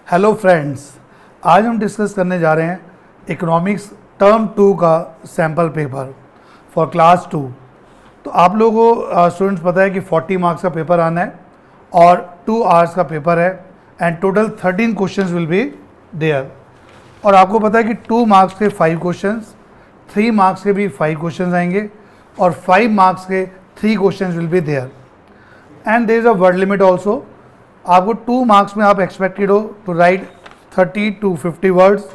Hello friends, आज हम discuss करने जा रहे हैं इकोनॉमिक्स टर्म 2 का सैम्पल पेपर फॉर क्लास 2। तो आप लोगों को स्टूडेंट्स पता है कि 40 मार्क्स का पेपर आना है और 2 आवर्स का पेपर है and total 13 questions will be there. और आपको पता है कि 2 मार्क्स के 5 क्वेश्चंस, 3 मार्क्स के भी 5 क्वेश्चंस आएंगे और 5 मार्क्स के 3 questions will be there and there is a word limit also. आपको 2 मार्क्स में आप एक्सपेक्टेड हो to write 30 to 50 words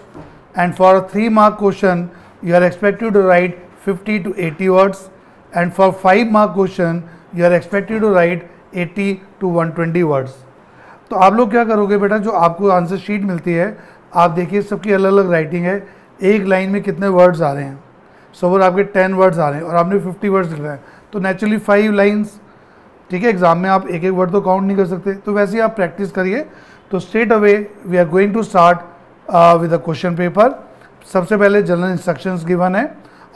and for 3 mark question you are expected to write 50 to 80 words and for 5 mark question you are expected to write 80 to 120 words. तो आप लोग क्या करोगे बेटा, जो आपको आंसर शीट मिलती है आप देखिए सबकी अलग अलग राइटिंग है, एक लाइन में कितने वर्ड्स आ रहे हैं। सपोज आपके 10 वर्ड्स आ रहे हैं और आपने 50 वर्ड्स लिखा है तो नेचुरली 5 लाइन्स, ठीक है। एग्जाम में आप एक एक वर्ड तो काउंट नहीं कर सकते, तो वैसे ही आप प्रैक्टिस करिए। तो straight away we are going to start with a question paper. सबसे पहले जनरल इंस्ट्रक्शंस गिवन है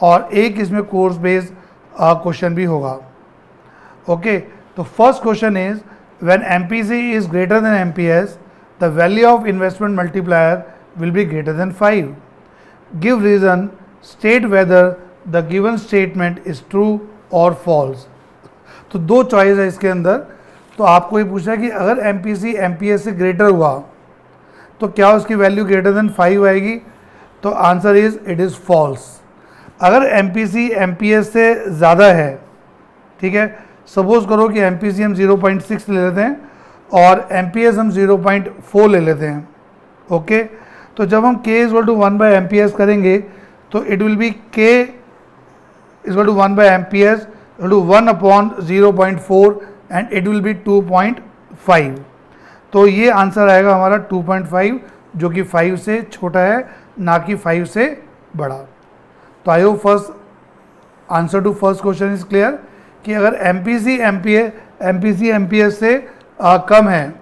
और एक इसमें कोर्स बेस्ड क्वेश्चन भी होगा। ओके, तो first question is when MPC is greater than MPS the value of investment multiplier will be greater than 5। Give reason, state whether the given statement is true और false. तो 2 choice है इसके अंदर। तो आपको ये पूछना है कि अगर एमपीसी एमपीएस से ग्रेटर हुआ तो क्या उसकी वैल्यू ग्रेटर देन 5 आएगी? तो answer is it is false. अगर एमपीसी एमपीएस से ज़्यादा है, ठीक है, सपोज करो कि एमपीसी हम 0.6 ले लेते हैं और एमपीएस हम 0.4 ले लेते हैं। ओके, तो जब हम k is equal to 1 by MPS करेंगे तो it will be k is equal to 1 by MPS to 1 upon 0.4 and it will be 2.5। तो ये आंसर आएगा हमारा 2.5 जो कि 5 से छोटा है, ना कि 5 से बड़ा। तो I hope first answer to first question is clear कि अगर एमपीसी एमपीएस से कम है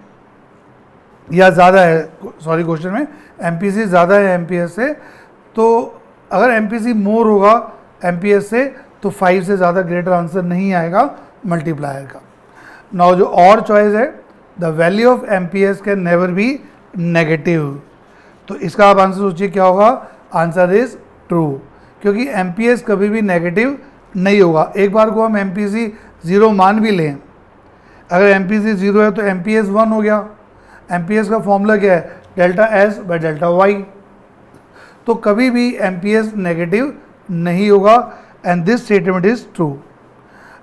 या ज़्यादा है, सॉरी क्वेश्चन में एमपीसी ज़्यादा है एमपीएस से, तो अगर एमपीसी मोर होगा एमपीएस से तो 5 से ज़्यादा ग्रेटर आंसर नहीं आएगा मल्टीप्लायर का। नाउ जो और चॉइस है, the value of MPS can never be negative. तो इसका आप आंसर सोचिए क्या होगा? आंसर इज ट्रू, क्योंकि एमपीएस कभी भी नेगेटिव नहीं होगा। एक बार को हम एमपीसी 0 मान भी लें, अगर एमपीसी 0 है तो एमपीएस 1 हो गया। एमपीएस का फॉर्मूला क्या है? Delta S by delta Y. तो कभी भी एमपीएस नेगेटिव नहीं होगा and this statement is true.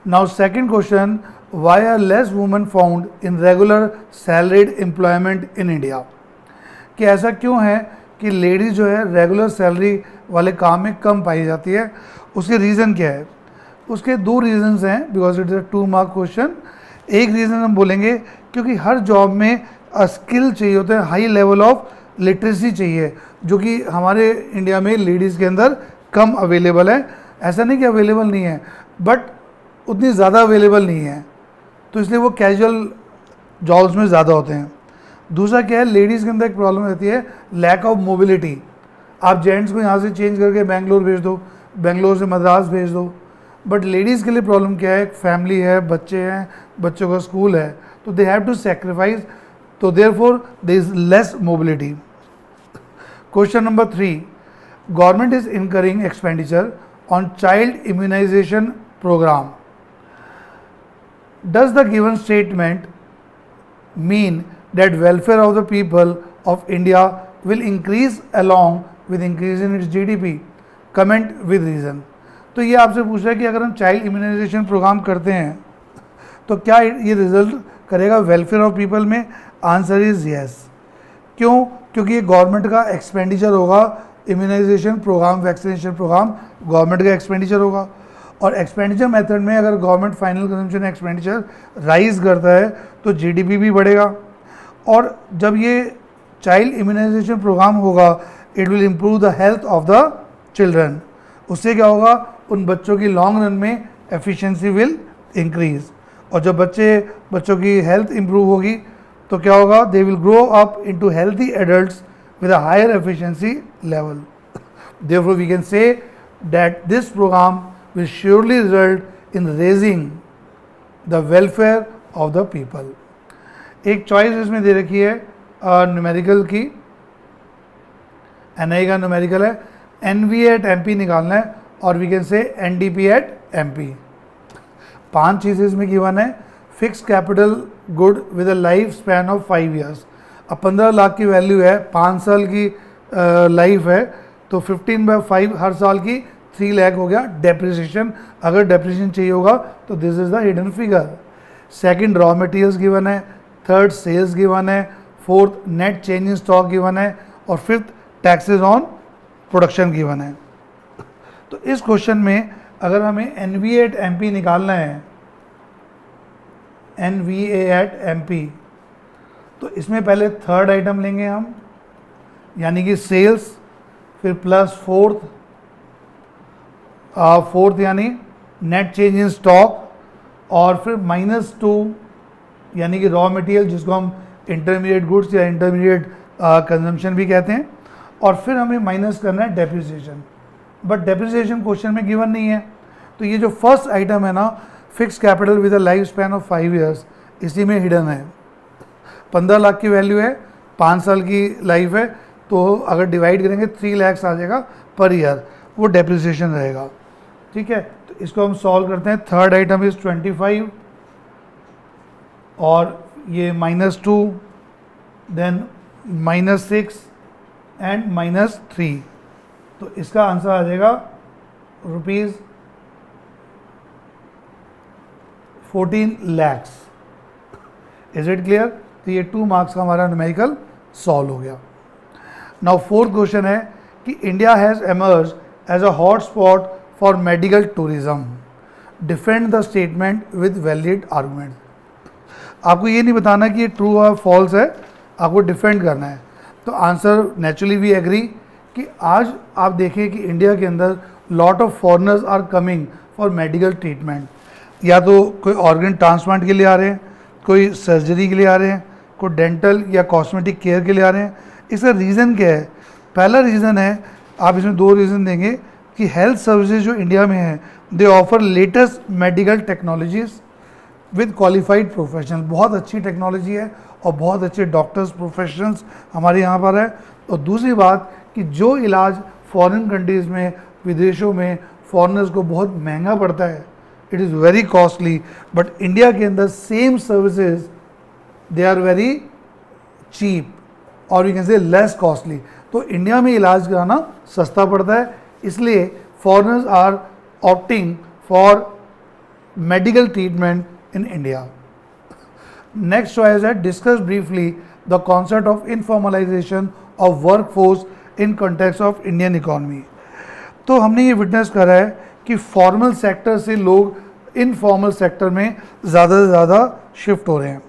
Now second question, why are less women found in regular salaried employment in India? कि ऐसा क्यों है कि लेडीज जो है रेगुलर सैलरी वाले काम में कम पाई जाती है? उसके रीज़न क्या है? उसके 2 रीजंस हैं, because it is a 2 mark question. एक रीज़न हम बोलेंगे क्योंकि हर जॉब में स्किल चाहिए होता है, हाई लेवल ऑफ लिटरेसी चाहिए, जो कि हमारे इंडिया में लेडीज़ के अंदर कम अवेलेबल है। ऐसा नहीं कि अवेलेबल नहीं है, बट उतनी ज़्यादा अवेलेबल नहीं है, तो इसलिए वो कैजुअल जॉब्स में ज़्यादा होते हैं। दूसरा क्या है, लेडीज़ के अंदर एक प्रॉब्लम रहती है, लैक ऑफ मोबिलिटी। आप जेंट्स को यहाँ से चेंज करके बेंगलोर भेज दो, बेंगलोर से मद्रास भेज दो, बट लेडीज़ के लिए प्रॉब्लम क्या है, फैमिली है, बच्चे हैं, बच्चों का स्कूल है, तो दे हैव टू सेक्रीफाइस, तो therefore there is less mobility. Question number 3, government is incurring expenditure on child immunization program. Does the given statement mean that welfare of the people of India will increase along with increase in its GDP? Comment with reason. तो ये आपसे पूछ रहा है कि अगर हम child immunization programme करते हैं तो क्या ये रिजल्ट करेगा वेलफेयर ऑफ पीपल में? Answer is yes. क्यों? क्योंकि ये गवर्नमेंट का एक्सपेंडिचर होगा। Immunization programme, vaccination programme government का एक्सपेंडिचर होगा, और एक्सपेंडिचर मेथड में अगर government final consumption expenditure rise करता है तो जीडीपी भी बढ़ेगा। और जब ये चाइल्ड इम्यूनाइजेशन प्रोग्राम होगा it will improve the health of the children. उससे क्या होगा? उन बच्चों की लॉन्ग रन में एफिशिएंसी विल इंक्रीज, और जब बच्चों की हेल्थ इंप्रूव होगी तो क्या होगा? They will grow up into healthy adults with a higher efficiency level. Therefore, we can say that this program will surely result in raising the welfare of the people. एक choice इसमें दे रखी है numerical की, NI का numerical है, NV eight MP निकालना है और we can say NDP at MP। 5 चीज़ें इसमें गिवन है। Fix capital good with a life span of 5 years. अब 15 लाख की वैल्यू है, 5 साल की लाइफ है, तो 15/5 हर साल की 3 लाख हो गया डेप्रिसिएशन। अगर डेप्रिसिएशन चाहिए होगा तो this is the hidden figure. Second raw materials given है, थर्ड सेल्स गिवन है, fourth net change in stock given है और fifth taxes on production given है। तो इस क्वेश्चन में अगर हमें NVA एट MP निकालना है, NVA एट MP, तो इसमें पहले थर्ड आइटम लेंगे हम, यानी कि सेल्स, फिर प्लस फोर्थ यानी नेट चेंज इन स्टॉक, और फिर -2 यानी कि रॉ मटेरियल, जिसको हम इंटरमीडिएट गुड्स या इंटरमीडिएट कंजम्पशन भी कहते हैं, और फिर हमें माइनस करना है डेप्रिसिएशन। बट डेप्रिसिएशन क्वेश्चन में गिवन नहीं है, तो ये जो फर्स्ट आइटम है ना, fix capital with a life span of 5 years, इसी में हिडन है। 15 लाख की वैल्यू है, 5 साल की लाइफ है, तो अगर डिवाइड करेंगे 3 लाख आ जाएगा पर ईयर, वो डेप्रिसिएशन रहेगा। ठीक है, तो इसको हम सॉल्व करते हैं। थर्ड आइटम इज 25 और ये -2, देन -6 एंड -3, तो इसका आंसर आ जाएगा ₹14 lakhs। Is it clear? तो ये 2 मार्क्स का हमारा न्यूमेरिकल सॉल्व हो गया। नाउ फोर्थ क्वेश्चन है कि India has emerge as a hot spot for medical tourism, defend the statement with valid argument. आपको ये नहीं बताना कि ये ट्रू और फॉल्स है, आपको डिफेंड करना है। तो आंसर नेचुरली वी एग्री कि आज आप देखें कि इंडिया के अंदर lot of foreigners are coming for medical treatment, या तो कोई ऑर्गन ट्रांसप्लांट के लिए आ रहे हैं, कोई सर्जरी के लिए आ रहे हैं, कोई डेंटल या कॉस्मेटिक केयर के लिए आ रहे हैं। इसका रीज़न क्या है? पहला रीज़न है, आप इसमें 2 रीज़न देंगे कि हेल्थ सर्विसेज जो इंडिया में है, दे offer latest medical technologies with qualified professional. बहुत अच्छी टेक्नोलॉजी है और बहुत अच्छे डॉक्टर्स प्रोफेशनल्स हमारे यहाँ पर है। और दूसरी बात कि जो इलाज फॉरेन कंट्रीज़ में, विदेशों में फॉरेनर्स को बहुत महंगा पड़ता है, it is very costly, but India के अंदर same services they are very cheap और we can say less costly. तो इंडिया में इलाज कराना सस्ता पड़ता है, इसलिए foreigners are opting for medical treatment in India. Next choice है, discuss briefly the concept of informalization of workforce in context of Indian economy. तो हमने ये विटनेस करा है कि फॉर्मल सेक्टर से लोग इनफॉर्मल सेक्टर में ज़्यादा से ज़्यादा शिफ्ट हो रहे हैं।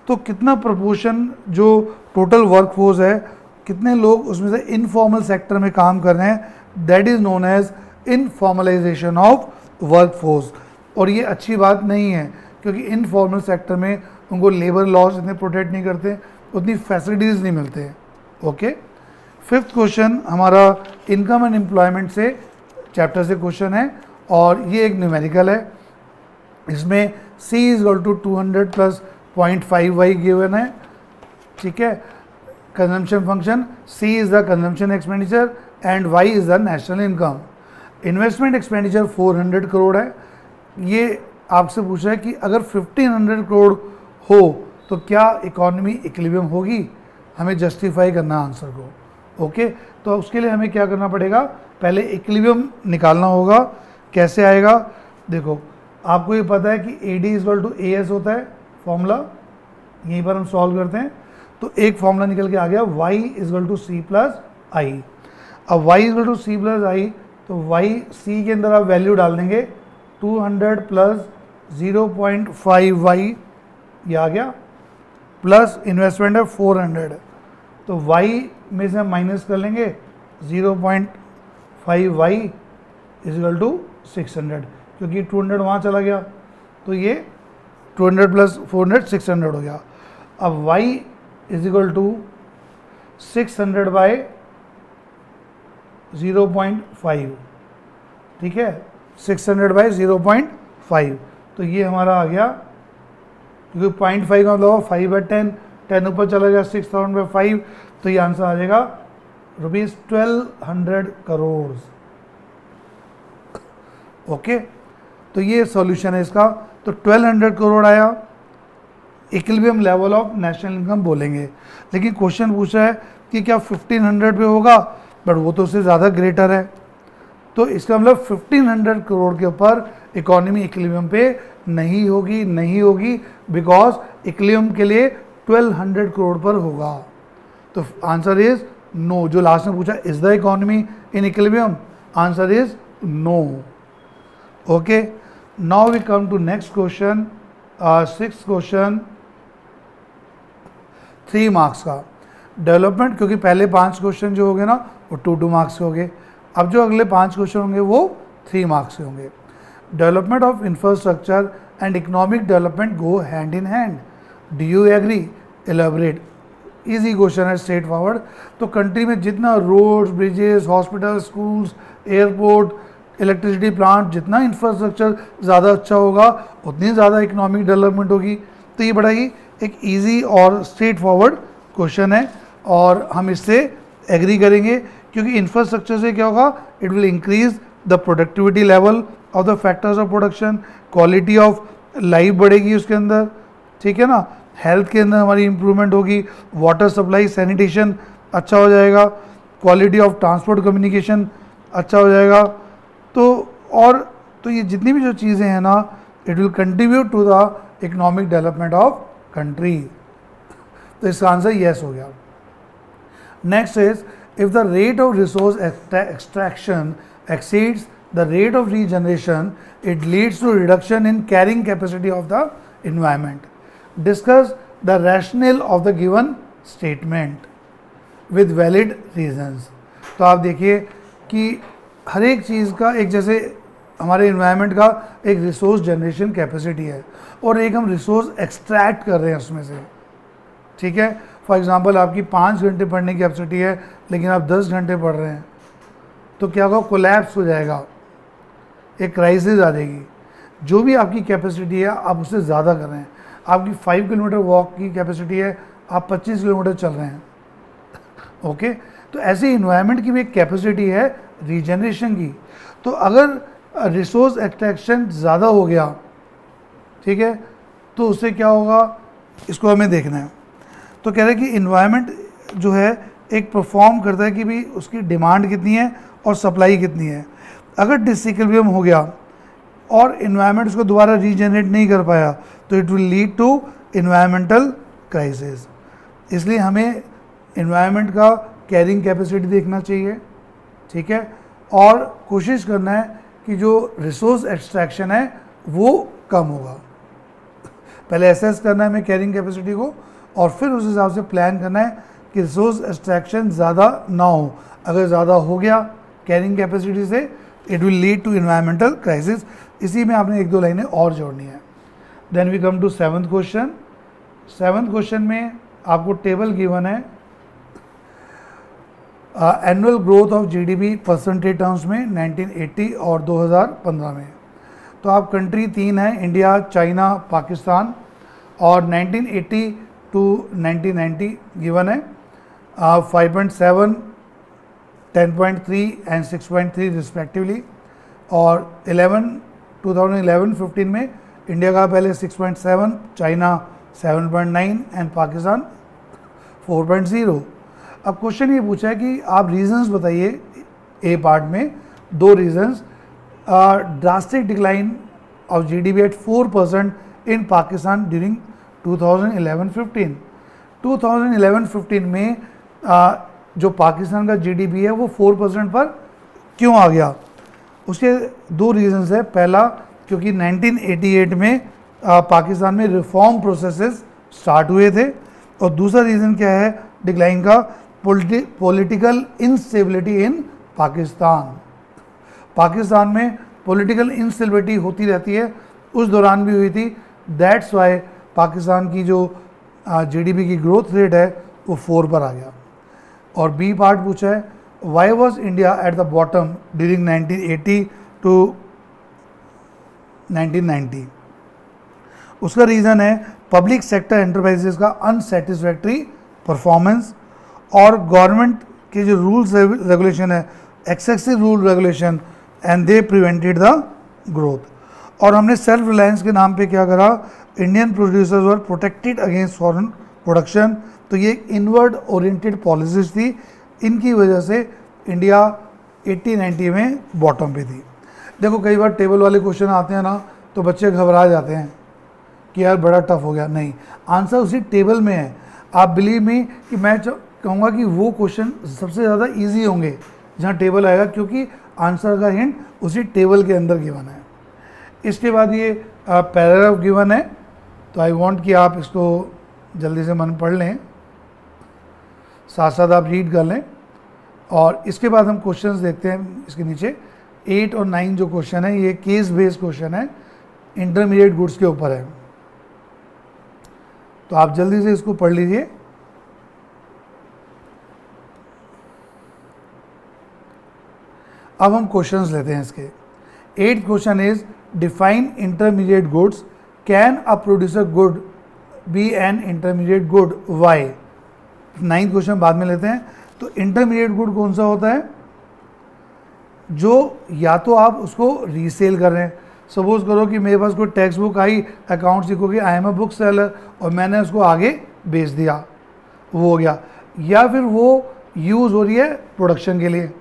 तो कितना प्रपोर्शन जो टोटल वर्कफोर्स है, कितने लोग उसमें से इनफॉर्मल सेक्टर में काम कर रहे हैं, that is known as informalization of workforce. और ये अच्छी बात नहीं है, क्योंकि इनफॉर्मल सेक्टर में उनको लेबर लॉज इतने प्रोटेक्ट नहीं करते, उतनी फैसिलिटीज़ नहीं मिलते हैं। ओके, फिफ्थ क्वेश्चन हमारा इनकम एंड एम्प्लॉयमेंट से चैप्टर से क्वेश्चन है और ये एक न्यूमेरिकल है। इसमें C = 200 + 0.5y गिवन है। ठीक है, consumption function, C is the consumption expenditure and Y is the national income. Investment expenditure 400 crore है। ये आपसे पूछा है कि अगर 1500 करोड़ हो तो क्या इकोनॉमी इक्विलिब्रियम होगी, हमें जस्टिफाई करना आंसर को। ओके, तो उसके लिए हमें क्या करना पड़ेगा, पहले इक्विलिब्रियम निकालना होगा। कैसे आएगा? देखो, आपको ये पता है कि AD = AS होता है फॉर्मूला, यहीं पर हम सॉल्व करते हैं। तो एक फॉर्मूला निकल के आ गया, Y = C + I। अब Y = C + I, तो C के अंदर आप वैल्यू डाल देंगे, 200 + 0.5y, ये आ गया, प्लस इन्वेस्टमेंट है 400, तो y में से हम माइनस कर लेंगे 0.5y = 600, क्योंकि 200 वहाँ चला गया, तो ये 200 + 400 600 हो गया। अब y = 600 / 0.5, ठीक है, 600 / 0.5, तो ये हमारा आ गया, क्योंकि 0.5 का मतलब 5/10, 10 ऊपर चला गया 6000 पे 5, तो ये आंसर आ जाएगा रुपीज़ 1200 करोड़। ओके, तो ये सॉल्यूशन है इसका। तो 1200 करोड़ आया, equilibrium level of national income बोलेंगे। लेकिन क्वेश्चन पूछा है कि क्या 1500 पे होगा, बट वो तो उससे ज़्यादा ग्रेटर है। तो इसका मतलब 1500 करोड़ के ऊपर इकोनॉमी इक्विलिब्रियम पे नहीं होगी बिकॉज इक्विलिब्रियम के लिए 1200 करोड़ पर होगा। तो आंसर इज नो। जो लास्ट में पूछा is the economy in equilibrium, answer is no. Okay, now we come to next question, 6th question, 3 marks का डेवलपमेंट। क्योंकि पहले 5 क्वेश्चन जो हो गए ना वो 2 मार्क्स के हो गए, अब जो अगले 5 क्वेश्चन होंगे वो 3 मार्क्स के होंगे। Development of infrastructure and economic development go hand in hand, do you agree? Elaborate. Easy question है, स्ट्रेट फॉरवर्ड। तो कंट्री में जितना roads, bridges, hospital, schools, airport, electricity plant, जितना इंफ्रास्ट्रक्चर ज़्यादा अच्छा होगा उतनी ज़्यादा इकोनॉमिक डेवलपमेंट होगी। तो ये बड़ा ही एक इजी और स्ट्रेट फॉरवर्ड क्वेश्चन है और हम इससे एग्री करेंगे, क्योंकि इंफ्रास्ट्रक्चर से क्या होगा, it will increase the productivity level of the factors of production, quality of life बढ़ेगी उसके अंदर, ठीक है ना, हेल्थ के अंदर हमारी इंप्रूवमेंट होगी, वाटर सप्लाई, सैनिटेशन अच्छा हो जाएगा, क्वालिटी ऑफ ट्रांसपोर्ट कम्युनिकेशन अच्छा हो जाएगा। तो ये जितनी भी जो चीज़ें हैं ना, it will contribute to the economic development of country. तो इसका आंसर येस हो गया। Next is if the rate of resource extraction exceeds the rate of regeneration, it leads to reduction in carrying capacity of the environment. Discuss the rationale of the given statement with valid reasons. तो आप देखिए कि हर एक चीज़ का एक, जैसे हमारे environment का एक रिसोर्स जनरेशन कैपेसिटी है और एक हम रिसोर्स एक्सट्रैक्ट कर रहे हैं उसमें से, ठीक है। फॉर एग्जांपल आपकी 5 घंटे पढ़ने की कैपेसिटी है लेकिन आप 10 घंटे पढ़ रहे हैं, तो क्या होगा, कोलैप्स हो जाएगा, एक क्राइसिस आ जाएगी। जो भी आपकी कैपेसिटी है आप उससे ज़्यादा कर रहे हैं। आपकी 5 किलोमीटर वॉक की कैपेसिटी है, आप 25 किलोमीटर चल रहे हैं, ओके। तो ऐसे इन्वायरमेंट की भी एक कैपेसिटी है रीजनरेशन की। तो अगर रिसोर्स एक्सट्रैक्शन ज़्यादा हो गया, ठीक है, तो उससे क्या होगा, इसको हमें देखना है। तो कह रहे हैं कि इन्वायरमेंट जो है एक परफॉर्म करता है कि भी उसकी डिमांड कितनी है और सप्लाई कितनी है। अगर डिसइक्विलिब्रियम हो गया और इन्वायरमेंट उसको दोबारा रीजनरेट नहीं कर पाया तो it will lead to environmental crisis. इसलिए हमें इन्वायरमेंट का कैरिंग कैपेसिटी देखना चाहिए, ठीक है, और कोशिश करना है कि जो रिसोर्स एक्सट्रैक्शन है वो कम होगा। पहले एसेस करना है हमें कैरिंग कैपेसिटी को और फिर उस हिसाब से प्लान करना है कि रिसोर्स एक्सट्रैक्शन ज़्यादा ना हो। अगर ज़्यादा हो गया कैरिंग कैपेसिटी से, it will lead to environmental crisis. इसी में आपने 1-2 लाइनें और जोड़नी है। Then we come to 7th question. 7th question में आपको टेबल गिवन है annual growth of GDP percentage terms में 1980 और 2015 में। तो आप कंट्री 3 है, इंडिया, चाइना, पाकिस्तान, और 1980 टू 1990 गिवन है 5.7, 10.3 एंड 6.3 रिस्पेक्टिवली। और 2011-15 में इंडिया का पहले 6.7, चाइना 7.9 एंड पाकिस्तान 4.0। अब क्वेश्चन ये पूछा है कि आप रीजंस बताइए, ए पार्ट में 2 reasons, drastic decline of GDP at 4% in Pakistan during 2011-15। 2011-15 में जो पाकिस्तान का जीडीपी है वो 4% पर क्यों आ गया, उसके 2 रीजंस है। पहला, क्योंकि 1988 में पाकिस्तान में रिफॉर्म प्रोसेसेस स्टार्ट हुए थे, और दूसरा रीज़न क्या है डिक्लाइन का, पॉलिटिकल इंस्टेबिलिटी इन पाकिस्तान। पाकिस्तान में पॉलिटिकल इंस्टेबिलिटी होती रहती है, उस दौरान भी हुई थी। दैट्स वाई पाकिस्तान की जो जीडीपी की ग्रोथ रेट है वो 4 पर आ गया। और बी पार्ट पूछा है, why was India at the bottom during 1980 to 1990। उसका रीज़न है पब्लिक सेक्टर एंटरप्राइजेस का अनसेटिस्फैक्ट्री परफॉर्मेंस और गवर्नमेंट के जो रूल्स रेगुलेशन है, excessive rule regulation, and they prevented the growth. और हमने सेल्फ रिलायंस के नाम पे क्या करा, Indian producers were protected against foreign production. तो ये इनवर्ड ओरिएंटेड पॉलिसीज थी, इनकी वजह से इंडिया 80-90 में बॉटम पे थी। देखो कई बार टेबल वाले क्वेश्चन आते हैं ना तो बच्चे घबरा जाते हैं कि यार बड़ा टफ हो गया। नहीं, आंसर उसी टेबल में है। आप बिलीव मी कि मैं कहूँगा कि वो क्वेश्चन सबसे ज़्यादा इजी होंगे जहाँ टेबल आएगा, क्योंकि आंसर का हिंट उसी टेबल के अंदर गिवन है। इसके बाद ये पैराग्राफ गिवन है, तो आई वांट कि आप इसको जल्दी से मन पढ़ लें, साथ साथ आप रीड कर लें। और इसके बाद हम क्वेश्चंस देखते हैं। इसके नीचे 8 और 9 जो क्वेश्चन है ये केस बेस्ड क्वेश्चन है, इंटरमीडिएट गुड्स के ऊपर है, तो आप जल्दी से इसको पढ़ लीजिए। अब हम क्वेश्चंस लेते हैं इसके। 8th question is define intermediate goods, can a producer good be an intermediate good, why. 9th question बाद में लेते हैं। तो इंटरमीडिएट गुड कौन सा होता है, जो या तो आप उसको रीसेल कर रहे हैं। सपोज करो कि मेरे पास कोई टेक्स्ट बुक आई, अकाउंट सीखोगे, I am a book seller, और मैंने उसको आगे बेच दिया, वो हो गया। या फिर वो यूज़ हो रही है प्रोडक्शन के लिए।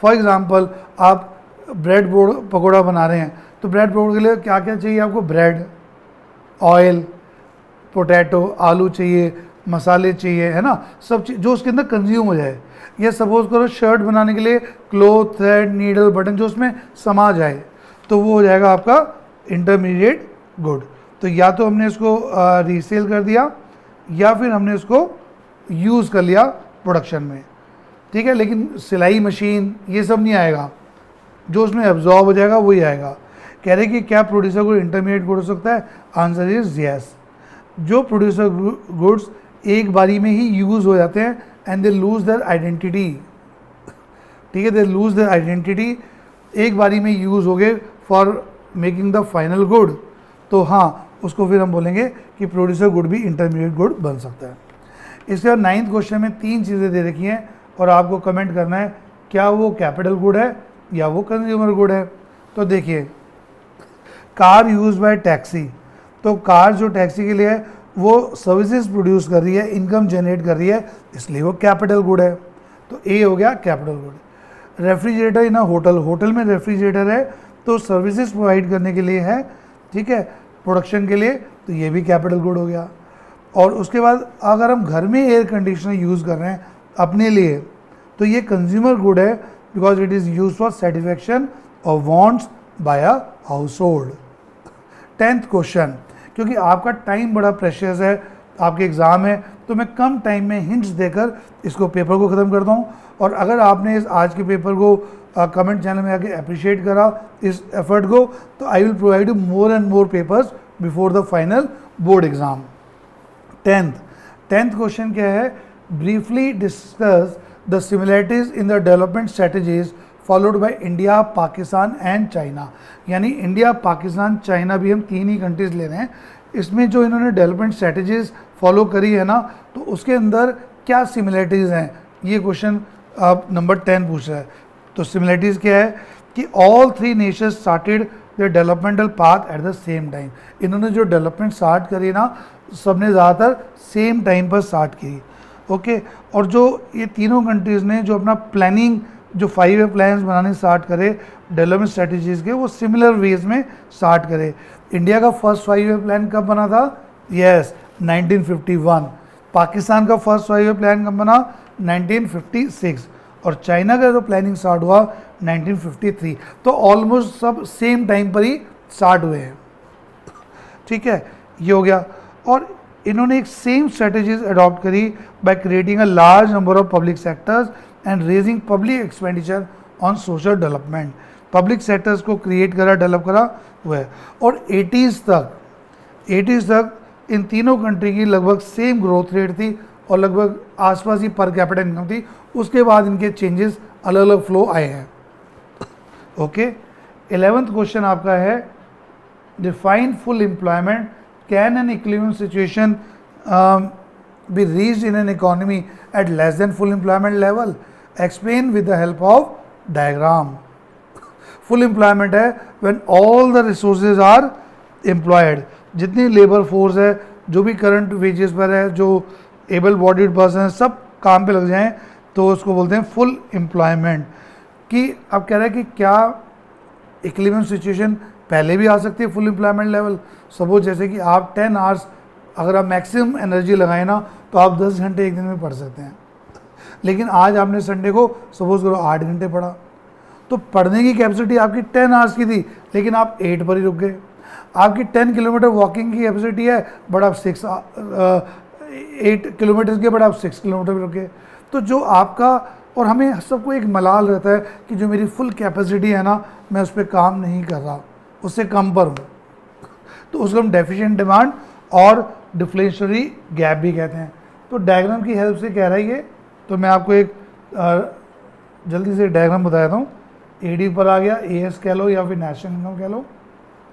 फॉर एग्ज़ाम्पल आप ब्रेड पकौड़ा बना रहे हैं, तो ब्रेड पकौड़े के लिए क्या क्या चाहिए आपको, ब्रेड, ऑयल, पोटैटो, आलू चाहिए, मसाले चाहिए, है ना, सब चीज़ जो उसके अंदर कंज्यूम हो जाए। या सपोज करो शर्ट बनाने के लिए क्लोथ, थ्रेड, नीडल, बटन जो उसमें समा जाए, तो वो हो जाएगा आपका इंटरमीडिएट गुड। तो या तो हमने इसको रीसेल कर दिया या फिर हमने इसको यूज़ कर लिया प्रोडक्शन में, ठीक है। लेकिन सिलाई मशीन ये सब नहीं आएगा, जो उसमें एब्जॉर्ब हो जाएगा वही आएगा। कह रहे कि क्या प्रोड्यूसर गुड इंटरमीडिएट गुड हो सकता है, आंसर इज यस। जो प्रोड्यूसर गुड्स एक बारी में ही यूज़ हो जाते हैं and they lose their identity, ठीक है, दे लूज देयर आइडेंटिटी, एक बारी में यूज़ हो गए for making the final good, तो हाँ उसको फिर हम बोलेंगे कि प्रोड्यूसर गुड भी इंटरमीडिएट गुड बन सकता है। इसके बाद 9th क्वेश्चन में 3 चीज़ें दे रखी हैं और आपको कमेंट करना है क्या वो कैपिटल गुड है या वो कंज्यूमर गुड है। तो देखिए, कार यूज बाय टैक्सी, तो कार जो टैक्सी के लिए है वो सर्विसेज प्रोड्यूस कर रही है, इनकम जनरेट कर रही है, इसलिए वो कैपिटल गुड है। तो ए हो गया कैपिटल गुड। रेफ्रिजरेटर इन अ होटल, होटल में रेफ्रिजरेटर है तो सर्विसेज प्रोवाइड करने के लिए है, ठीक है, प्रोडक्शन के लिए, तो ये भी कैपिटल गुड हो गया। और उसके बाद अगर हम घर में एयर कंडीशनर यूज़ कर रहे हैं अपने लिए, तो ये कंज्यूमर गुड है because it is use for satisfaction of wants by a house 10th question, क्योंकि आपका टाइम बड़ा प्रेशियस है, आपके एग्ज़ाम है, तो मैं कम टाइम में हिंट्स देकर इसको पेपर को ख़त्म करता हूँ। और अगर आपने इस आज के पेपर को कमेंट चैनल में आके अप्रिशिएट करा इस एफर्ट को, तो I will provide you more and more papers before the final board exam. 10th question क्या है, briefly discuss the similarities in the development strategies followed by India, Pakistan and China. यानी India, Pakistan, China भी हम 3 ही countries ले रहे हैं। इसमें जो इन्होंने डेवलपमेंट स्ट्रेटजीज फॉलो करी है ना, तो उसके अंदर क्या सिमिलरिटीज़ हैं, ये क्वेश्चन आप नंबर 10 पूछ रहा है। तो सिमिलरिटीज़ क्या है कि all 3 Nations started the developmental path at the same time. इन्होंने जो डेवलपमेंट स्टार्ट करी ना, सबने ज़्यादातर सेम टाइम पर स्टार्ट की, ओके। और जो ये तीनों कंट्रीज़ ने जो अपना प्लानिंग, जो 5 ईयर प्लान्स बनाने स्टार्ट करे डेवलपमेंट स्ट्रेटजीज़ के, वो सिमिलर वेज में स्टार्ट करे। इंडिया का फर्स्ट 5 ईयर प्लान कब बना था, यस 1951। पाकिस्तान का फर्स्ट 5 ईयर प्लान कब बना, 1956। और चाइना का जो प्लानिंग स्टार्ट हुआ 1953। तो ऑलमोस्ट सब सेम टाइम पर ही स्टार्ट हुए हैं, ठीक है, ये हो गया। और इन्होंने एक सेम स्ट्रेटजीज अडॉप्ट करी by creating a large number of public sectors and raising public expenditure on social development. Public sectors को क्रिएट करा, डेवलप करा हुआ है। और 80s तक इन तीनों कंट्री की लगभग सेम ग्रोथ रेट थी और लगभग आसपास ही पर कैपिटल इनकम थी। उसके बाद इनके चेंजेस अलग अलग फ्लो आए हैं, ओके। 11th क्वेश्चन आपका है, define full employment, can an equilibrium situation be reached in an economy at less than full employment level? Explain with the help of diagram. Full employment है when all the resources are employed, जितनी labour force है, जो भी current wages पर है, जो able bodied person है, सब काम पे लग जाएं, तो उसको बोलते हैं फुल एम्प्लॉयमेंट। कि अब कह रहे हैं कि क्या इक्विलिब्रियम सिचुएशन पहले भी आ सकती है फुल एम्प्लॉयमेंट लेवल। सपोज जैसे कि आप 10 आवर्स अगर आप मैक्सिमम एनर्जी लगाएं ना, तो आप 10 घंटे एक दिन में पढ़ सकते हैं। लेकिन आज आपने संडे को सपोज करो 8 घंटे पढ़ा, तो पढ़ने की कैपेसिटी आपकी 10 आवर्स की थी, लेकिन आप 8 पर ही रुक गए। आपकी 10 किलोमीटर वॉकिंग की कैपेसिटी है, बट आप 8 किलोमीटर के बट आप 6 किलोमीटर पर रुके। तो जो आपका, और हमें सबको एक मलाल रहता है कि जो मेरी फुल कैपेसिटी है ना, मैं उस पर काम नहीं कर रहा, उससे कम पर हूँ, तो उसको हम डेफिशिएंट डिमांड और डिफ्लेशनरी गैप भी कहते हैं। तो डायग्राम की हेल्प से कह रहा है ये, तो मैं आपको एक जल्दी से डायग्राम बता देता हूँ। एडी पर आ गया, एएस कह लो या फिर नेशनल इनकम कह लो,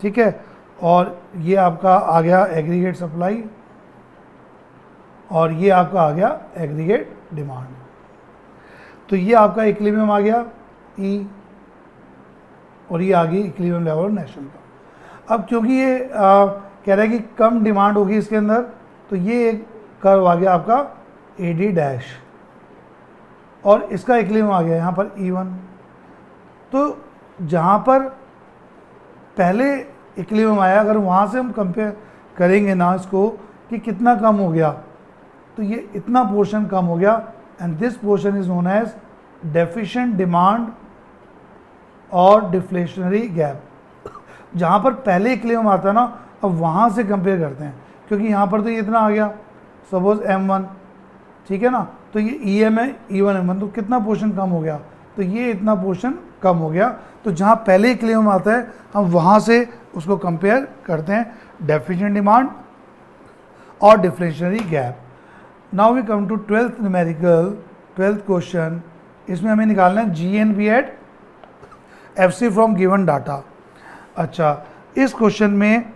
ठीक है। और ये आपका आ गया एग्रीगेट सप्लाई, और ये आपका आ गया एग्रीगेट डिमांड। तो ये आपका इक्विलिब्रियम आ गया ई, और ये आ गई इक्विलिब्रियम लेवल नेशनल का। अब क्योंकि ये कह रहा है कि कम डिमांड होगी इसके अंदर, तो ये एक कर्व आ गया आपका एडी डैश, और इसका इक्विलिब्रियम आ गया यहाँ पर E1। तो जहाँ पर पहले इक्विलिब्रियम आया, अगर वहाँ से हम कंपेयर करेंगे ना इसको कि कितना कम हो गया, तो ये इतना पोर्शन कम हो गया, and this portion is known as deficient demand और डिफ्लेशनरी गैप। जहाँ पर पहले इक्विलिब्रियम आता है ना, अब वहाँ से कंपेयर करते हैं, क्योंकि यहाँ पर तो ये इतना आ गया, सपोज M1, ठीक है ना, तो ये EM है, E1 M1, तो कितना पोर्शन कम हो गया, तो ये इतना पोर्शन कम हो गया। तो जहाँ पहले इक्विलिब्रियम आता है, हम वहाँ से उसको कंपेयर करते हैं, डेफिशिएंट डिमांड और deflationary gap. Now we come to 12th numerical, 12th question. इसमें हमें निकालना है GNP at FC from given data. अच्छा, इस क्वेश्चन में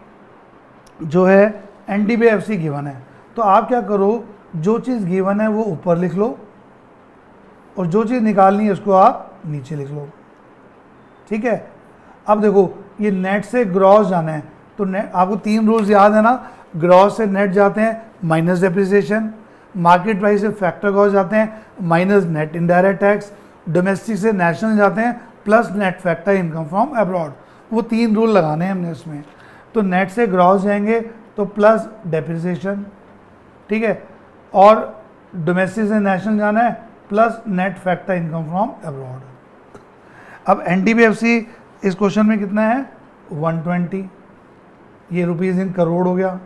जो है NDB FC गिवन है, तो आप क्या करो, जो चीज़ गिवन है वो ऊपर लिख लो, और जो चीज़ निकालनी है उसको आप नीचे लिख लो, ठीक है। अब देखो, ये नेट से ग्रॉस जाना है, तो नेट, आपको 3 रूल्स याद है ना, ग्रॉस से नेट जाते हैं माइनस डेप्रिसिएशन, मार्केट प्राइस से फैक्टर कॉस्ट जाते हैं minus net indirect tax, domestic से नेशनल जाते हैं plus net factor income from abroad. वो 3 रूल लगाने हैं हमने इसमें। तो नेट से ग्रॉस जाएंगे तो प्लस डेप्रिसिएशन, ठीक है, और डोमेस्टिक से नेशनल जाना है plus net factor income from abroad. अब NDBFC इस क्वेश्चन में कितना है, 120, ये रुपीज़ इन करोड़ हो गया,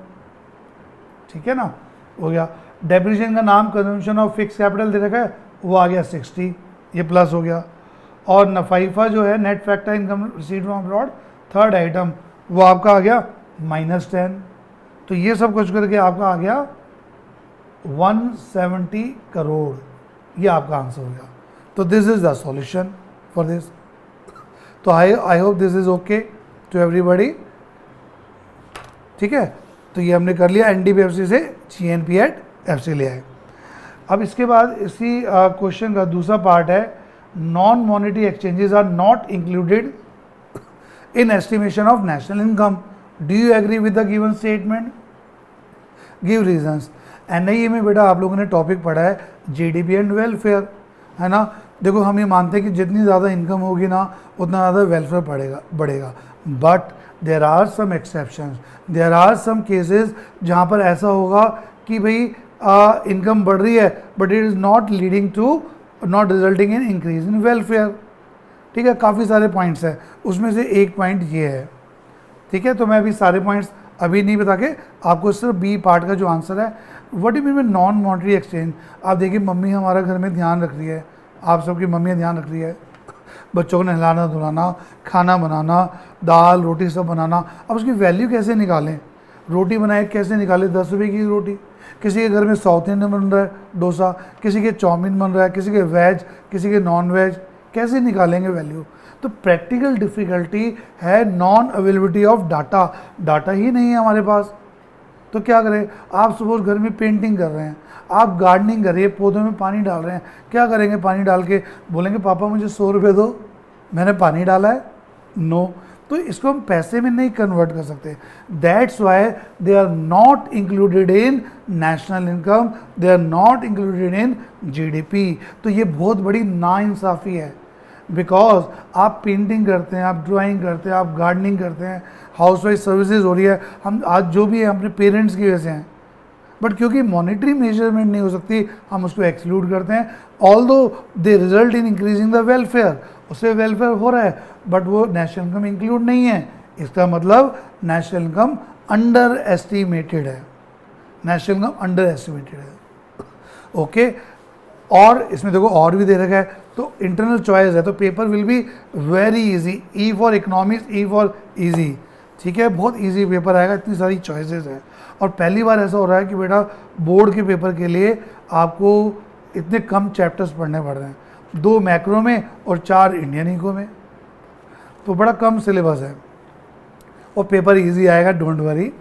ठीक है ना, हो गया। डेप्रिसिएशन का नाम कंजम्पशन ऑफ फिक्स कैपिटल दे रखा है, वो आ गया 60, ये प्लस हो गया। और नफाइफा जो है net factor income receive from abroad, third item, वो आपका आ गया -10। तो ये सब कुछ करके आपका आ गया 170 करोड़, ये आपका आंसर हो गया। तो this is the solution for this. तो I hope this is okay to everybody, ठीक है। तो ये हमने कर लिया, NDBFC से GNP एट FC ले आए। अब इसके बाद इसी क्वेश्चन का दूसरा पार्ट है, non monetary exchanges are not included in estimation of national income, do you agree with the given statement, give reasons. NIE में बेटा आप लोगों ने टॉपिक पढ़ा है GDP एंड वेलफेयर, है ना। देखो, हम ये मानते हैं कि जितनी ज़्यादा इनकम होगी ना, उतना ज़्यादा वेलफेयर बढ़ेगा, but there are some exceptions, there are some cases जहाँ पर ऐसा होगा कि भाई इनकम बढ़ रही है, but it is not leading to, not resulting in increase in welfare, ठीक है। काफ़ी सारे पॉइंट्स हैं, उसमें से एक पॉइंट ये है, ठीक है। तो मैं अभी सारे पॉइंट्स अभी नहीं बता के, आपको सिर्फ बी पार्ट का जो आंसर है, what you mean by non monetary exchange. आप देखिए, मम्मी हमारा घर में ध्यान रख रही है, आप सबकी मम्मियाँ ध्यान रख रही है, बच्चों को नहलाना धुलाना, खाना बनाना, दाल रोटी सब बनाना। अब उसकी वैल्यू कैसे निकालें, रोटी बनाए कैसे निकालें, 10 रुपये की रोटी, किसी के घर में साउथ इंडियन बन रहा है डोसा, किसी के चाउमीन बन रहा है, किसी के वेज, किसी के नॉन वेज, कैसे निकालेंगे वैल्यू। तो प्रैक्टिकल डिफ़िकल्टी है non availability of data, data ही नहीं है हमारे पास, तो क्या करें, आप सपोज घर में पेंटिंग कर रहे हैं, आप गार्डनिंग कर रही है, पौधों में पानी डाल रहे हैं, क्या करेंगे, पानी डाल के बोलेंगे पापा मुझे 100 रुपये दो, मैंने पानी डाला है? नो। तो इसको हम पैसे में नहीं कन्वर्ट कर सकते। That's why they are not included in national income, they are not included in GDP. तो ये बहुत बड़ी नाइंसाफ़ी है, बिकॉज आप पेंटिंग करते हैं, आप ड्राइंग करते हैं, आप गार्डनिंग करते हैं, हाउस वाइफ सर्विसेज हो रही है, हम आज जो भी है अपने पेरेंट्स की वजह से हैं, बट क्योंकि मॉनेटरी मेजरमेंट नहीं हो सकती हम उसको एक्सक्लूड करते हैं। Although they result in increasing the welfare, उससे वेलफेयर हो रहा है, बट वो नेशनल इनकम इंक्लूड नहीं है। इसका मतलब नेशनल इनकम अंडर एस्टिमेटेड है, नेशनल इनकम अंडर एस्टिमेटेड है। ओके, और इसमें देखो और भी दे रखा है, तो इंटरनल चॉइस है, तो paper will be very easy. E for economics, E for easy, ठीक है, बहुत इजी पेपर आएगा, इतनी सारी चॉइसेस है। और पहली बार ऐसा हो रहा है कि बेटा बोर्ड के पेपर के लिए आपको इतने कम चैप्टर्स पढ़ने पड़ रहे हैं, 2 मैक्रो में और 4 इंडियन इको में, तो बड़ा कम सिलेबस है और पेपर इजी आएगा, don't worry.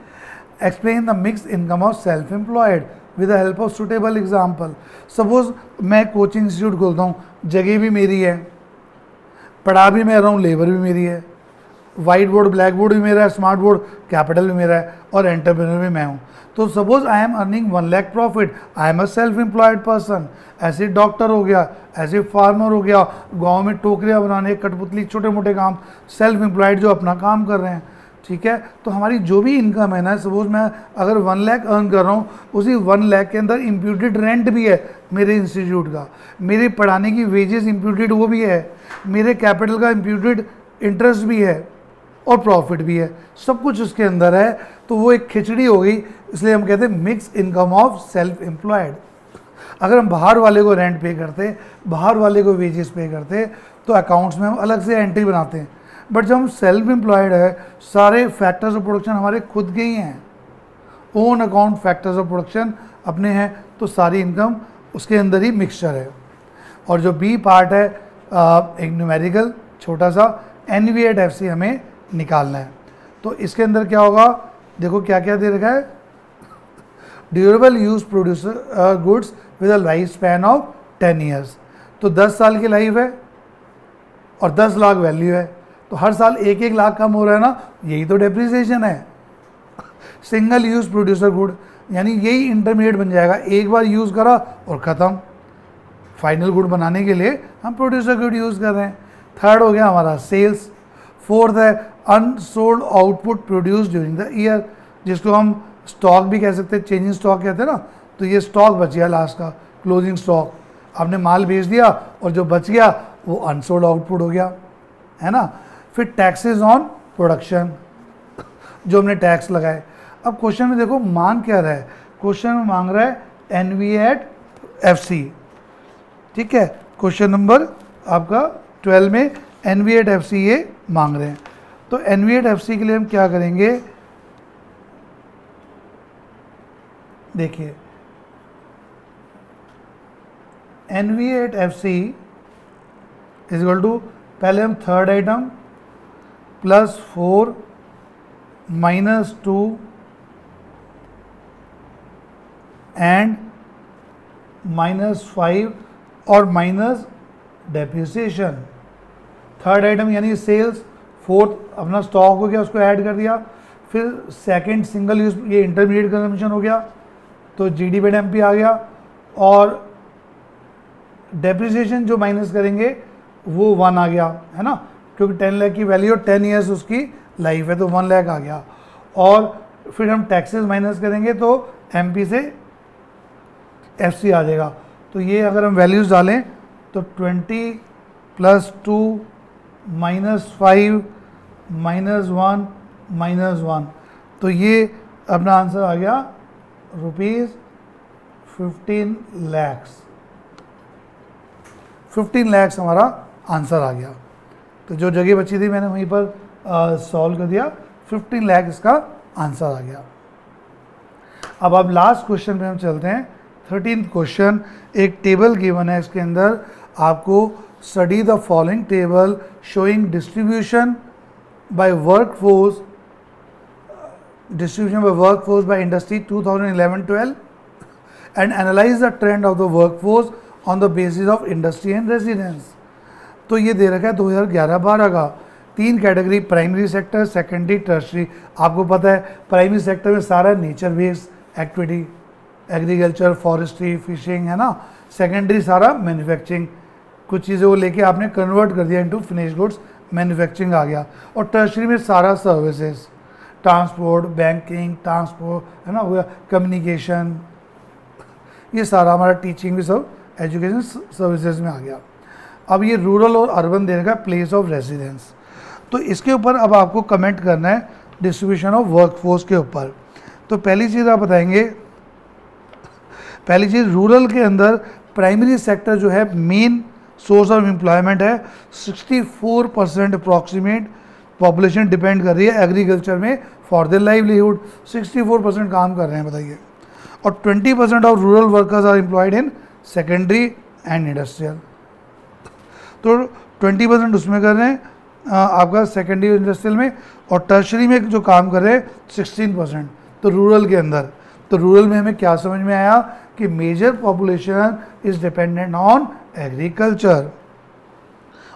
Explain the mix income of self employed with the help of suitable example. Suppose मैं कोचिंग इंस्टीट्यूट खोलता हूँ, जगह भी मेरी है, पढ़ा भी मैं रहा हूँ, लेबर भी मेरी है, वाइट बोर्ड ब्लैक बोर्ड भी मेरा है, स्मार्ट बोर्ड कैपिटल भी मेरा है, और एंटरप्रेन्योर भी मैं हूँ। तो suppose I am earning 1 lakh profit, I am a self employed person. ऐसे डॉक्टर हो गया, ऐसे फार्मर हो गया, गांव में टोकरियाँ बनाने, कठपुतली, छोटे मोटे काम, सेल्फ एम्प्लॉयड जो अपना काम कर रहे हैं, ठीक है। तो हमारी जो भी इनकम है ना, सपोज मैं अगर 1 लाख अर्न कर रहा हूँ, उसी 1 लाख के अंदर इम्प्यूटेड रेंट भी है मेरे इंस्टीट्यूट का, मेरे पढ़ाने की वेजेस इम्प्यूटेड वो भी है, मेरे कैपिटल का इम्प्यूटेड इंटरेस्ट भी है और प्रॉफिट भी है, सब कुछ उसके अंदर है। तो वो एक खिचड़ी हो गई, इसलिए हम कहते हैं mix income of self employed. अगर हम बाहर वाले को रेंट पे करते, बाहर वाले को वेजेस पे करते, तो अकाउंट्स में हम अलग से एंट्री बनाते हैं। बट जब हम सेल्फ एम्प्लॉयड है, सारे फैक्टर्स ऑफ प्रोडक्शन हमारे खुद के ही हैं, own account factors of production अपने हैं, तो सारी इनकम उसके अंदर ही मिक्सचर है। और जो बी पार्ट है एक न्यूमेरिकल छोटा सा NV8FC हमें निकालना है। तो इसके अंदर क्या होगा, देखो क्या क्या दे रखा है, durable use producer goods with a life span of 10 years. तो 10 साल की लाइफ है और 10 लाख वैल्यू है, तो हर साल 1-1 लाख कम हो रहा है ना, यही तो डेप्रिसिएशन है। सिंगल यूज प्रोड्यूसर गुड, यानी यही इंटरमीडिएट बन जाएगा, एक बार यूज़ करा और ख़त्म। फाइनल गुड बनाने के लिए हम प्रोड्यूसर गुड यूज़ कर रहे हैं। थर्ड हो गया हमारा सेल्स। फोर्थ है unsold output produce during the year, जिसको हम स्टॉक भी कह सकते हैं, चेंजिंग स्टॉक कहते हैं ना। तो ये स्टॉक बच गया लास्ट का, क्लोजिंग स्टॉक, आपने माल बेच दिया और जो बच गया वो अनसोल्ड आउटपुट हो गया, है ना। फिर टैक्सेस ऑन प्रोडक्शन, जो हमने टैक्स लगाए। अब क्वेश्चन में देखो मांग क्या रहा है, क्वेश्चन में मांग रहा है NV8FC, ठीक है। क्वेश्चन नंबर आपका 12 में NV8FC ये मांग रहे हैं। तो NV8FC के लिए हम क्या करेंगे, देखिए NV8FC इज इक्वल टू, पहले हम थर्ड आइटम +4 -2 एंड -5 और माइनस डेप्रिसिएशन। थर्ड आइटम यानी सेल्स, फोर्थ अपना स्टॉक हो गया, उसको ऐड कर दिया। फिर सेकंड सिंगल यूज, ये इंटरमीडिएट कंजम्पशन हो गया, तो GD/MP आ गया। और डेप्रिसिएशन जो माइनस करेंगे वो 1 आ गया, है ना, क्योंकि 10 लाख की वैल्यू और 10 ईयर्स उसकी लाइफ है, तो 1 लाख आ गया। और फिर हम टैक्सेस माइनस करेंगे तो MP से FC आ जाएगा। तो ये अगर हम वैल्यूज़ डालें तो 20 +2 -5 -1 -1, तो ये अपना आंसर आ गया ₹15 लाख। 15 लाख हमारा आंसर आ गया। तो जो जगह बची थी मैंने वहीं पर सॉल्व कर दिया, 15 लाख इसका आंसर आ गया। अब आप लास्ट क्वेश्चन पे हम चलते हैं। 13th क्वेश्चन, एक टेबल गिवन है, इसके अंदर आपको study the following table showing distribution by work force distribution by workforce by industry 2011-12 and analyze the trend of the workforce on the basis of industry and residence। तो ये दे रखा है 2011-12 का। 3 category, primary sector, secondary, tertiary. आपको पता है primary sector में सारा nature based activity, agriculture, forestry, fishing, है ना। सेकेंडरी सारा मैन्युफैक्चरिंग, कुछ चीज़ों को लेके आपने कन्वर्ट कर दिया इनटू फिनिश गुड्स, मैन्युफैक्चरिंग आ गया। और टर्शरी में सारा सर्विसेज, ट्रांसपोर्ट, बैंकिंग, ट्रांसपोर्ट, है ना, हो गया कम्युनिकेशन, ये सारा हमारा टीचिंग भी सब एजुकेशन सर्विसेज में आ गया। अब ये रूरल और अर्बन देने का प्लेस ऑफ रेजिडेंस। तो इसके ऊपर अब आपको कमेंट करना है डिस्ट्रीब्यूशन ऑफ वर्कफोर्स के ऊपर। तो पहली चीज़ आप बताएंगे, पहली चीज़ रूरल के अंदर प्राइमरी सेक्टर जो है मेन सोर्स ऑफ एम्प्लॉयमेंट है। 64% अप्रॉक्सीमेट पॉपुलेशन डिपेंड कर रही है एग्रीकल्चर में फॉर देयर लाइवलीहुड। 64% काम कर रहे हैं, बताइए। और 20% of rural workers are employed in secondary and industrial. तो 20% उसमें कर रहे हैं आपका सेकेंडरी इंडस्ट्रियल में, और टर्शरी में जो काम कर रहे हैं 16%। तो रूरल के अंदर, तो रूरल में हमें क्या समझ में आया कि major population is dependent on agriculture.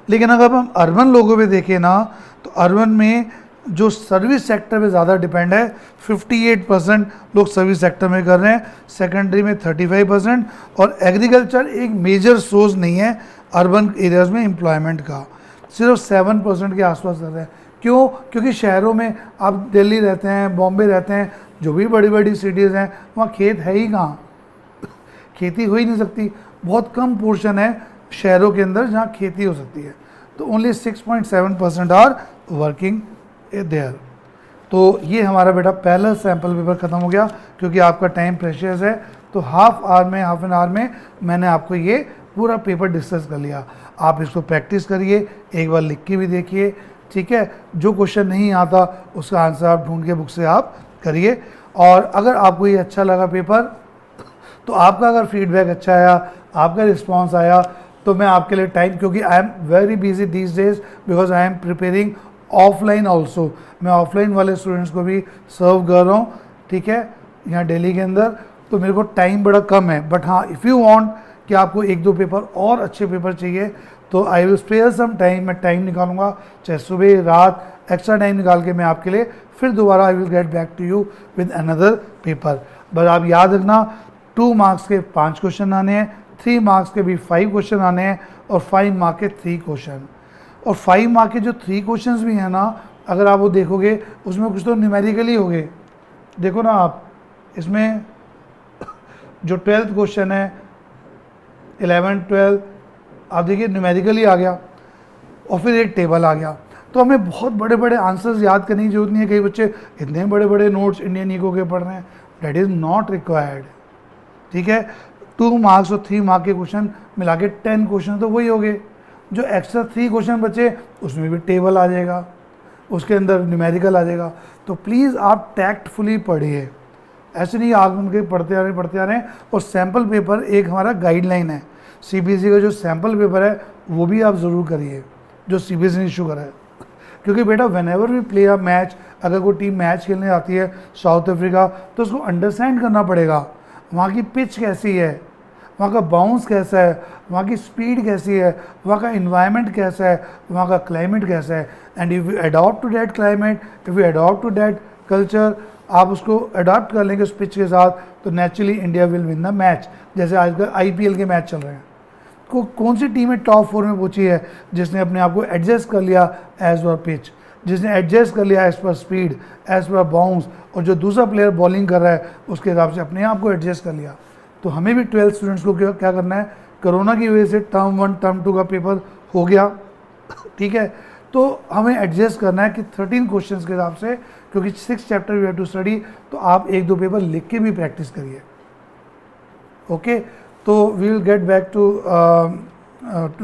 लेकिन अगर हम अर्बन लोगों पे देखें ना, तो अर्बन में जो सर्विस सेक्टर पे ज़्यादा डिपेंड है, 58% लोग सर्विस सेक्टर में कर रहे हैं, सेकेंडरी में 35%, और एग्रीकल्चर एक मेजर सोर्स नहीं है अर्बन एरियाज़ में एम्प्लॉयमेंट का, सिर्फ 7% के आसपास कर रहे हैं। क्यों? क्योंकि शहरों में आप दिल्ली रहते हैं, बॉम्बे रहते हैं, जो भी बड़ी बड़ी सिटीज़ हैं, वहाँ खेत है ही कहाँ, खेती हो ही नहीं सकती। बहुत कम पोर्शन है शहरों के अंदर जहाँ खेती हो सकती है। तो ओनली 6.7% आर वर्किंग देयर। तो ये हमारा बेटा पहला सैम्पल पेपर ख़त्म हो गया, क्योंकि आपका टाइम प्रेशियस है। तो हाफ एन आवर में मैंने आपको ये पूरा पेपर डिस्कस कर लिया। आप इसको प्रैक्टिस करिए, एक बार लिख के भी देखिए, ठीक है। जो क्वेश्चन नहीं आता उसका आंसर आप ढूंढ के बुक से आप करिए। और अगर आपको ये अच्छा लगा पेपर, तो आपका अगर फीडबैक अच्छा आया, आपका रिस्पॉन्स आया, तो मैं आपके लिए टाइम, क्योंकि I am very busy these days because I am preparing offline also. मैं ऑफलाइन वाले स्टूडेंट्स को भी सर्व कर रहा हूँ, ठीक है, यहाँ दिल्ली के अंदर। तो मेरे को टाइम बड़ा कम है, बट हाँ, इफ़ यू वांट कि आपको 1-2 पेपर और अच्छे पेपर चाहिए, तो I will spare some time. मैं टाइम निकालूंगा, चाहे सुबह रात, एक्स्ट्रा टाइम निकाल के मैं आपके लिए फिर दोबारा I will get back to you with another paper. बस आप याद रखना, 2 मार्क्स के 5 क्वेश्चन आने हैं, 3 मार्क्स के भी 5 क्वेश्चन आने हैं, और 5 मार्क के 3 क्वेश्चन। और 5 मार्क के जो 3 क्वेश्चंस भी हैं ना, अगर आप वो देखोगे, उसमें कुछ तो न्यूमेरिकली हो गए। देखो ना आप, इसमें जो 12th क्वेश्चन है, 11, 12, आप देखिए न्यूमेरिकली आ गया, और फिर एक टेबल आ गया। तो हमें बहुत बड़े बड़े आंसर्स याद करने की जरूरत नहीं है। कई बच्चे इतने बड़े बड़े नोट्स इंडियन इको के पढ़ रहे हैं, दैट इज़ नॉट रिक्वायर्ड, ठीक है। 2 मार्क्स और 3 मार्क के क्वेश्चन मिला के 10 क्वेश्चन तो वही हो गए। जो एक्स्ट्रा 3 क्वेश्चन बचे, उसमें भी टेबल आ जाएगा, उसके अंदर न्यूमेरिकल आ जाएगा। तो प्लीज़ आप टैक्टफुली पढ़िए, ऐसे नहीं आग बन के पढ़ते आ रहे हैं। और सैम्पल पेपर एक हमारा गाइडलाइन है, सीबीएसई का जो सैम्पल पेपर है वो भी आप ज़रूर करिए, जो सीबीएसई ने इशू करा है। क्योंकि बेटा whenever we play a match, अगर कोई टीम मैच खेलने आती है साउथ अफ्रीका, तो उसको अंडरस्टैंड करना पड़ेगा वहाँ की पिच कैसी है, वहाँ का बाउंस कैसा है, वहाँ की स्पीड कैसी है, वहाँ का इन्वायरमेंट कैसा है, वहाँ का क्लाइमेट कैसा है। And if you adopt to that climate, if you adopt to that culture, आप उसको अडॉप्ट कर लेंगे उस पिच के साथ, तो naturally India will win the match. जैसे आजकल आईपीएल के मैच चल रहे हैं, कौन सी टीमें टॉप 4 में पहुंची है, जिसने अपने आप को एडजस्ट कर लिया एज पर पिच, जिसने एडजस्ट कर लिया as per speed, as per bounce, और जो दूसरा प्लेयर बॉलिंग कर रहा है उसके हिसाब से अपने आप को एडजस्ट कर लिया। तो हमें भी 12th स्टूडेंट्स को क्या करना है, कोरोना की वजह से टर्म 1 टर्म 2 का पेपर हो गया, ठीक है। तो हमें एडजस्ट करना है कि 13 क्वेश्चंस के हिसाब से, क्योंकि 6 chapter we have to study. तो आप 1-2 पेपर लिख के भी प्रैक्टिस करिए, ओके। तो we will get back to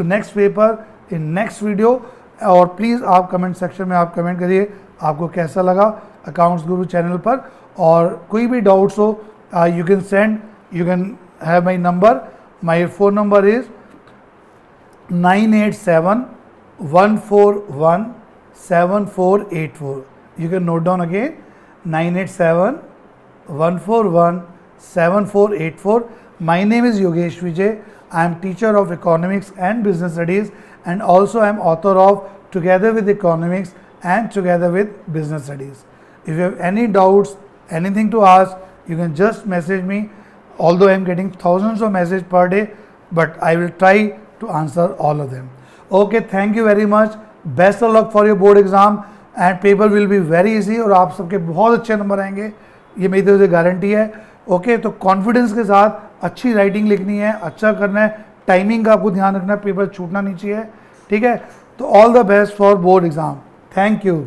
next paper in next video. और प्लीज़ आप कमेंट सेक्शन में आप कमेंट करिए आपको कैसा लगा अकाउंट्स गुरु चैनल पर। और कोई भी डाउट्स हो, you can send, you can have my number. My phone number is 987-141-7484. You can note down again 9871417484. My name is Yogesh Vijay. I am teacher of economics and business studies, and also I am author of Together with Economics and Together with Business Studies. If you have any doubts, anything to ask, you can just message me. Although I am getting thousands of messages per day, but I will try to answer all of them. Okay, thank you very much. Best of luck for your board exam and paper will be very easy और आप सबके बहुत अच्छे number आएंगे, ये मेरी तरफ से गारंटी है. ओके, तो कॉन्फिडेंस के साथ अच्छी राइटिंग लिखनी है, अच्छा करना है, टाइमिंग का आपको ध्यान रखना है, पेपर छूटना नहीं चाहिए. ठीक है, तो all the best for board exam. Thank you.